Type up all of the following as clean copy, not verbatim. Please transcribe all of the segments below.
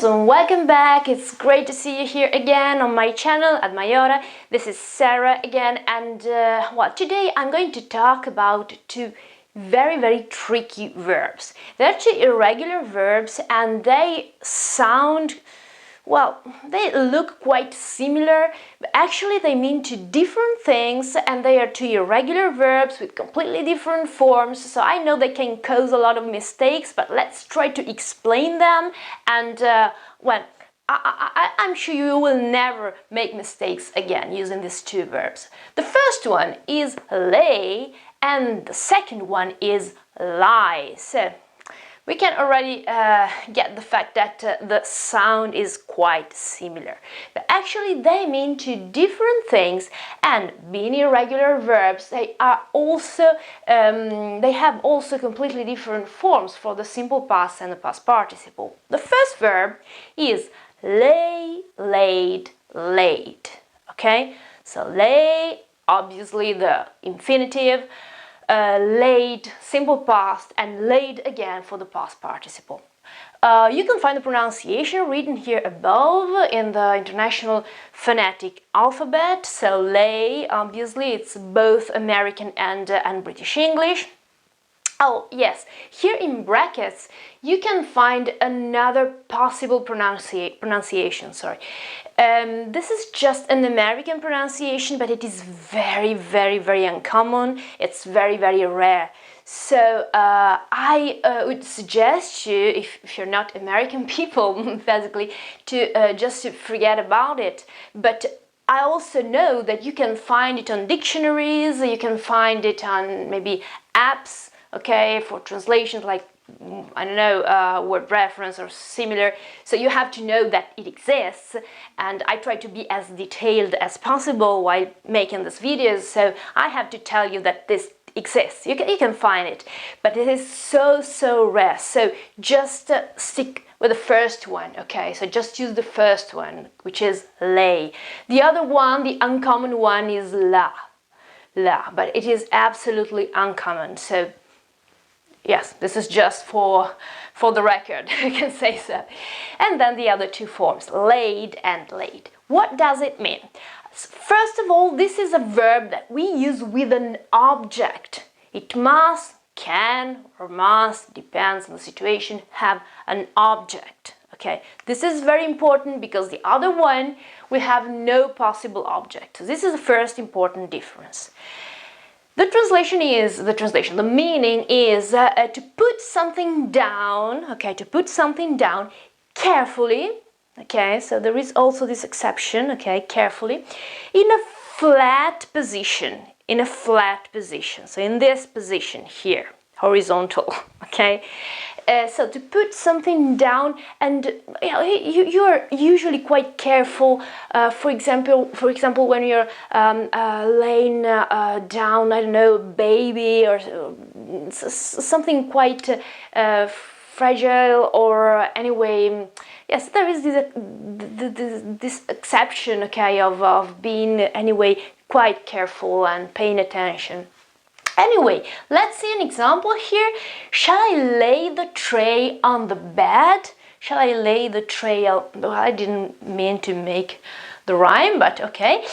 and welcome back. It's great to see you here again on my channel at Maiora. This is Sarah again, and today I'm going to talk about two very tricky verbs. They're two irregular verbs and they sound, well, they look quite similar, but actually they mean two different things, and they are two irregular verbs with completely different forms. So I know they can cause a lot of mistakes, but let's try to explain them, and I'm sure you will never make mistakes again using these two verbs. The first one is lay, and the second one is lie. So we can already get the fact that the sound is quite similar. But actually they mean two different things, and being irregular verbs, they have also completely different forms for the simple past and the past participle. The first verb is lay, laid, laid. Okay? So lay, obviously the infinitive, laid, simple past, and laid again for the past participle. You can find the pronunciation written here above in the International Phonetic Alphabet. So lay, obviously, it's both American and British English. Oh yes, here in brackets you can find another possible pronunciation. This is just an American pronunciation, but it is very uncommon. It's very rare. So I would suggest you, if you're not American people, basically, to just forget about it. But I also know that you can find it on dictionaries, you can find it on maybe apps, okay, for translations like, I don't know, word reference or similar. So you have to know that it exists, and I try to be as detailed as possible while making this video, so I have to tell you that this exists. You can find it, but it is so rare. So just stick with the first one, okay? So just use the first one, which is lay. The other one, the uncommon one, is la, but it is absolutely uncommon. So yes, this is just for the record, I can say so. And then the other two forms, laid and laid. What does it mean? First of all, this is a verb that we use with an object. It must, can, or must, depends on the situation, have an object. Okay, this is very important because the other one, we have no possible object. So this is the first important difference. The meaning is to put something down, okay, to put something down carefully, okay, so there is also this exception, okay, carefully, in a flat position, so in this position here, horizontal, okay. So to put something down, and you are usually quite careful. For example, when you're laying down, I don't know, baby or something quite fragile, or anyway. Yes, there is this exception, okay, of being anyway quite careful and paying attention. Anyway, let's see an example here. Shall I lay the tray on the bed? Shall I lay the tray on... Oh, I didn't mean to make the rhyme, but okay.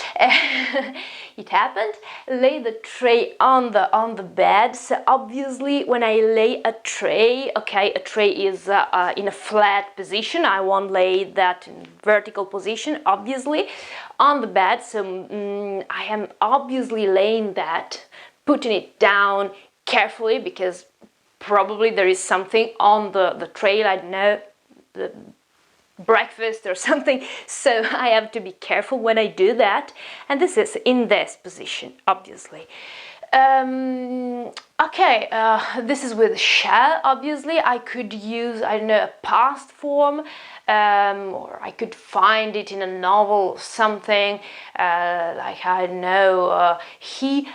It happened. Lay the tray on the bed. So obviously when I lay a tray, okay, a tray is in a flat position. I won't lay that in vertical position, obviously, on the bed. So I am obviously laying that, putting it down carefully, because probably there is something on the tray, I don't know, the breakfast or something, so I have to be careful when I do that, and this is in this position, obviously. Okay, this is with shall, obviously. I could use, I don't know, a past form, or I could find it in a novel, something, like, I don't know, he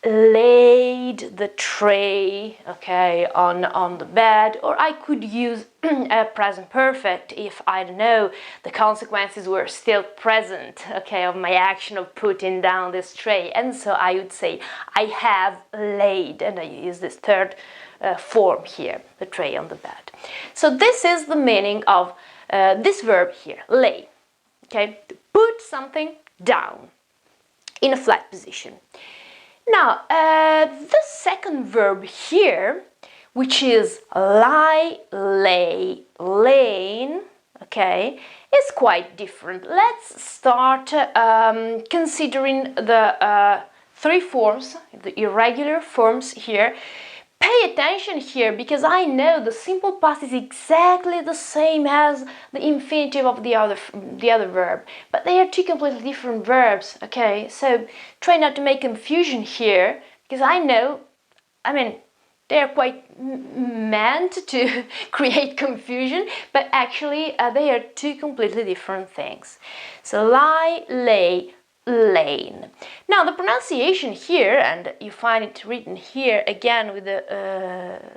laid the tray, okay, on the bed. Or I could use a present perfect if, I don't know, the consequences were still present, okay, of my action of putting down this tray, and so I would say I have laid, and I use this third form here, the tray on the bed. So this is the meaning of this verb here, lay. Okay, to put something down in a flat position. Now, the second verb here, which is lie, lay, lain, okay, is quite different. Let's start considering the three forms, the irregular forms here. Pay attention here, because I know the simple past is exactly the same as the infinitive of the other verb, but they are two completely different verbs, okay? So try not to make confusion here, because I know, they are quite meant to create confusion, but actually they are two completely different things. So lie, lay, lane. Now the pronunciation here, and you find it written here again with the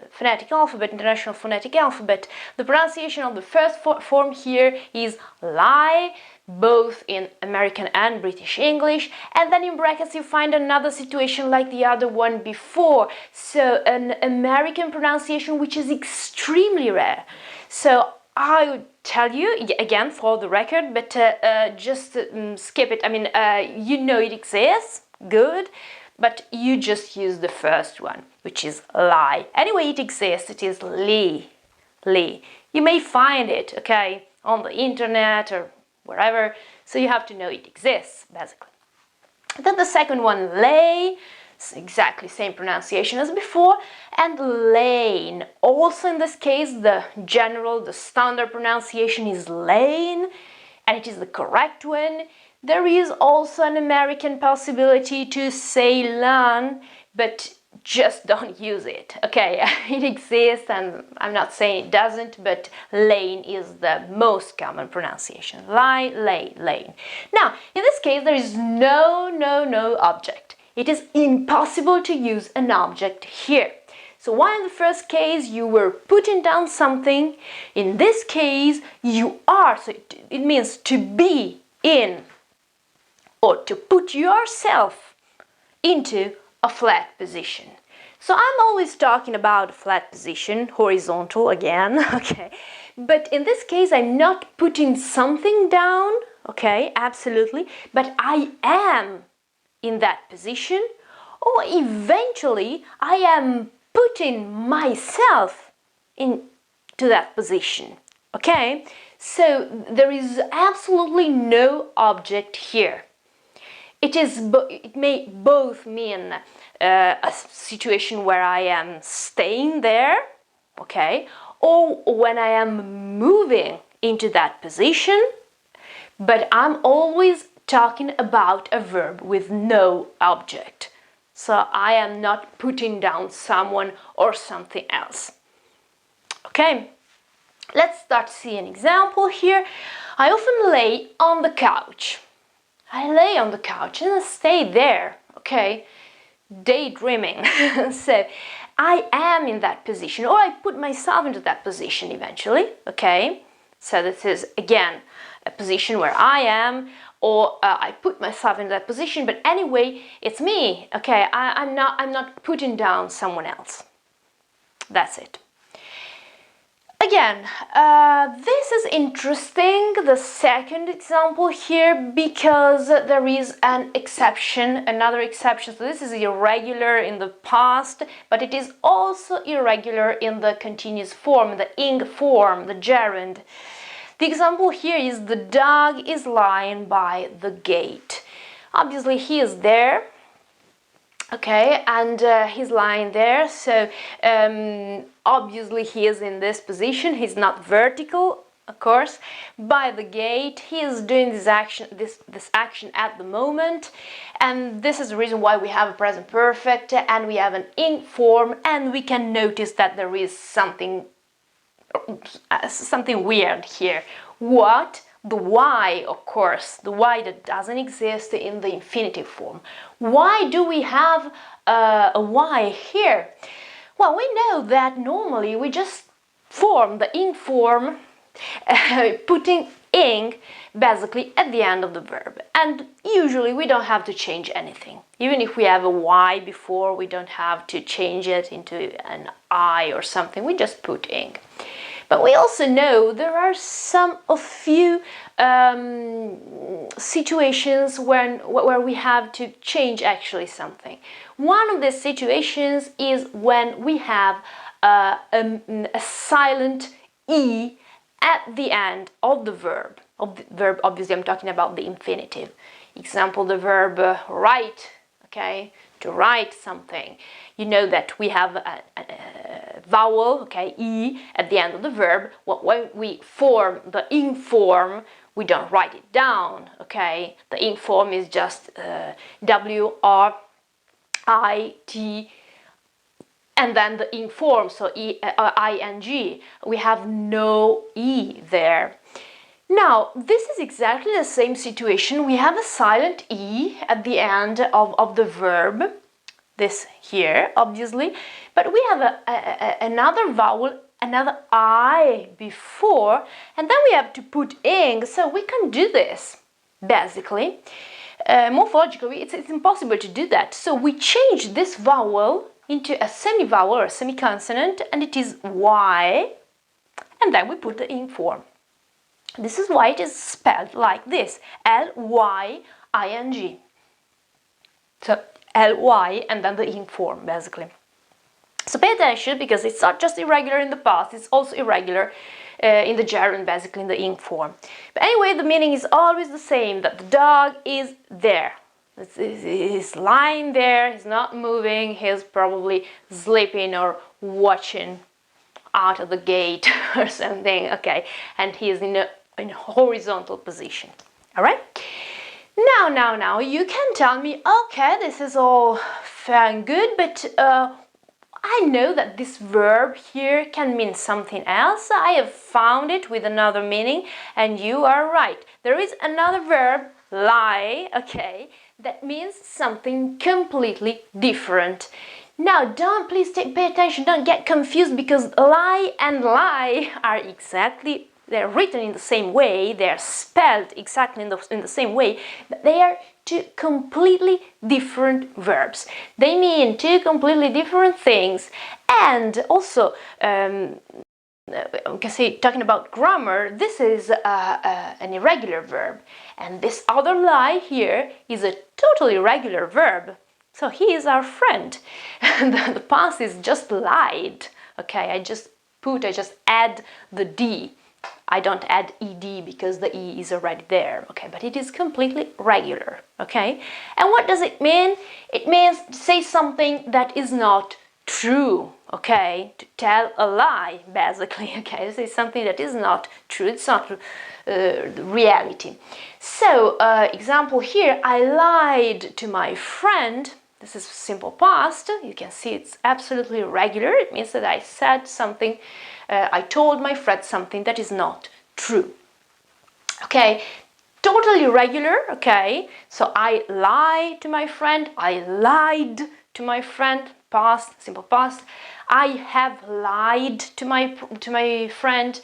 phonetic alphabet, international phonetic alphabet, the pronunciation of the first form here is lie, both in American and British English, and then in brackets you find another situation like the other one before, so an American pronunciation which is extremely rare. So I would tell you, again for the record, but just skip it. You know it exists, good, but you just use the first one, which is lie. Anyway, it exists, it is lee, lee. You may find it, okay, on the internet or wherever, so you have to know it exists, basically. Then the second one, lay, exactly same pronunciation as before, and lane. Also in this case, the standard pronunciation is lane, and it is the correct one. There is also an American possibility to say lan, but just don't use it, okay? It exists, and I'm not saying it doesn't, but lane is the most common pronunciation. Lie, lay, lane. Now, in this case, there is no object. It is impossible to use an object here. So while in the first case you were putting down something, in this case you are, so it means to be in, or to put yourself into a flat position. So I'm always talking about a flat position, horizontal again, okay? But in this case I'm not putting something down, okay, absolutely, but I am in that position, or eventually I am putting myself into that position, okay? So there is absolutely no object here. It may both mean a situation where I am staying there, okay, or when I am moving into that position, but I'm always talking about a verb with no object. So I am not putting down someone or something else. Okay, let's start to see an example here. I often lay on the couch. I lay on the couch and I stay there, okay? Daydreaming. So I am in that position, or I put myself into that position eventually, okay? So this is again a position where I am, or I put myself in that position, but anyway, it's me, okay? I'm not putting down someone else. That's it. Again, this is interesting, the second example here, because there is an exception, another exception. So this is irregular in the past, but it is also irregular in the continuous form, the ing form, the gerund. The example here is the dog is lying by the gate. Obviously he is there, okay, and he's lying there, so obviously he is in this position, he's not vertical, of course, by the gate. He is doing this action at the moment, and this is the reason why we have a present perfect and we have an ing form, and we can notice that there is something weird here. What? The y, of course, the y that doesn't exist in the infinitive form. Why do we have a y here? Well, we know that normally we just form the ing form, putting ing basically at the end of the verb, and usually we don't have to change anything. Even if we have a y before, we don't have to change it into an I or something, we just put ing. But we also know there are a few situations where we have to change actually something. One of the situations is when we have a silent E at the end of the verb. Obviously, I'm talking about the infinitive. Example, the verb write, okay, to write something. You know that we have a vowel, okay, E at the end of the verb. When we form the ing form, we don't write it down, okay? The ing form is just W-R-I-T, and then the ing form, so I-N-G. We have no E there. Now, this is exactly the same situation. We have a silent E at the end of the verb, this here, obviously, but we have another vowel, another I before, and then we have to put ing, so we can do this, basically. Morphologically, it's impossible to do that, so we change this vowel into a semi-vowel or a semi-consonant, and it is Y, and then we put the ing form. This is why it is spelled like this, L-Y-I-N-G. So L-Y and then the ing form, basically. So pay attention, because it's not just irregular in the past, it's also irregular in the gerund, basically in the ing form. But anyway, the meaning is always the same, that the dog is there. He's lying there, he's not moving, he's probably sleeping or watching out of the gate or something, okay, and he's in a horizontal position. All right, now you can tell me, okay, this is all fair and good, but I know that this verb here can mean something else. I have found it with another meaning, and you are right. There is another verb, lie, okay, that means something completely different. Now, please pay attention, don't get confused, because lie and lie are exactly, they're written in the same way, they're spelled exactly in the same way, but they are two completely different verbs. They mean two completely different things, and also, we can say, talking about grammar, this is an irregular verb, and this other lie here is a totally regular verb. So he is our friend. The past is just lied. Okay, I just add the D. I don't add ed because the E is already there. Okay, but it is completely regular. Okay, and what does it mean? It means to say something that is not true. Okay, to tell a lie, basically. Okay, to say something that is not true. It's not reality. So, example here, I lied to my friend. This is simple past. You can see it's absolutely regular. It means that I said something, I told my friend something that is not true. Okay, totally regular. Okay, so I lied to my friend, I lied to my friend, past, simple past. I have lied to my friend,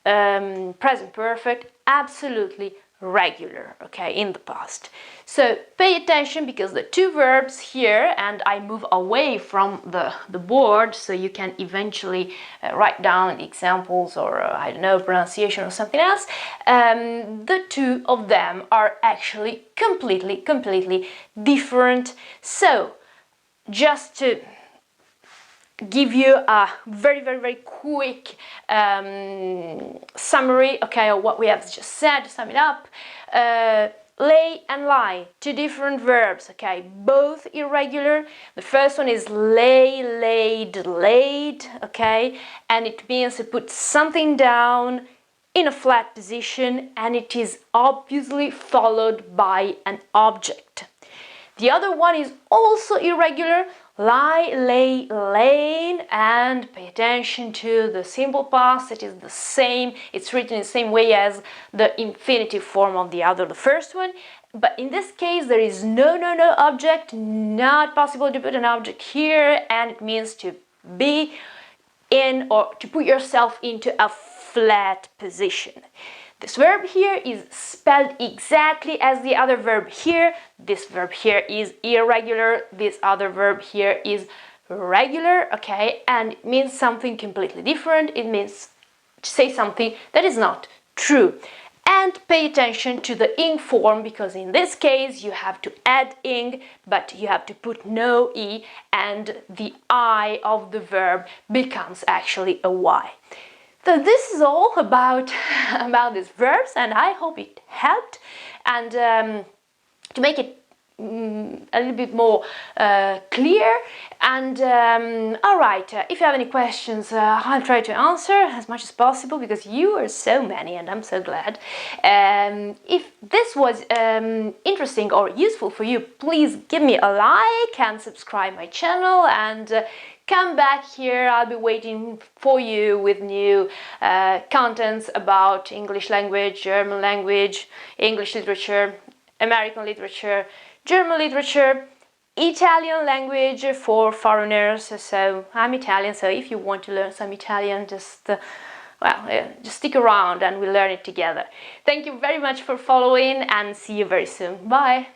present perfect, absolutely regular, okay, in the past. So pay attention, because the two verbs here, and I move away from the board so you can eventually write down examples or I don't know, pronunciation or something else. The two of them are actually completely different. So just to give you a very quick summary, okay, of what we have just said, to sum it up. Lay and lie, two different verbs, okay, both irregular. The first one is lay, laid, laid, okay, and it means to put something down in a flat position, and it is obviously followed by an object. The other one is also irregular, lie, lay, lain, and pay attention to the simple past. It is the same, it's written in the same way as the infinitive form of the first one, but in this case there is no object, not possible to put an object here, and it means to be in, or to put yourself into a flat position. This verb here is spelled exactly as the other verb here. This verb here is irregular, this other verb here is regular, okay, and it means something completely different. It means say something that is not true. And pay attention to the ing form, because in this case you have to add ing, but you have to put no e, and the I of the verb becomes actually a y. So this is all about these verbs, and I hope it helped. And to make it a little bit more clear. And all right, if you have any questions, I'll try to answer as much as possible, because you are so many and I'm so glad. If this was interesting or useful for you, please give me a like and subscribe my channel, and come back here. I'll be waiting for you with new contents about English language, German language, English literature, American literature, German literature, Italian language for foreigners. So I'm Italian, so if you want to learn some Italian, just stick around and we'll learn it together. Thank you very much for following, and see you very soon. Bye!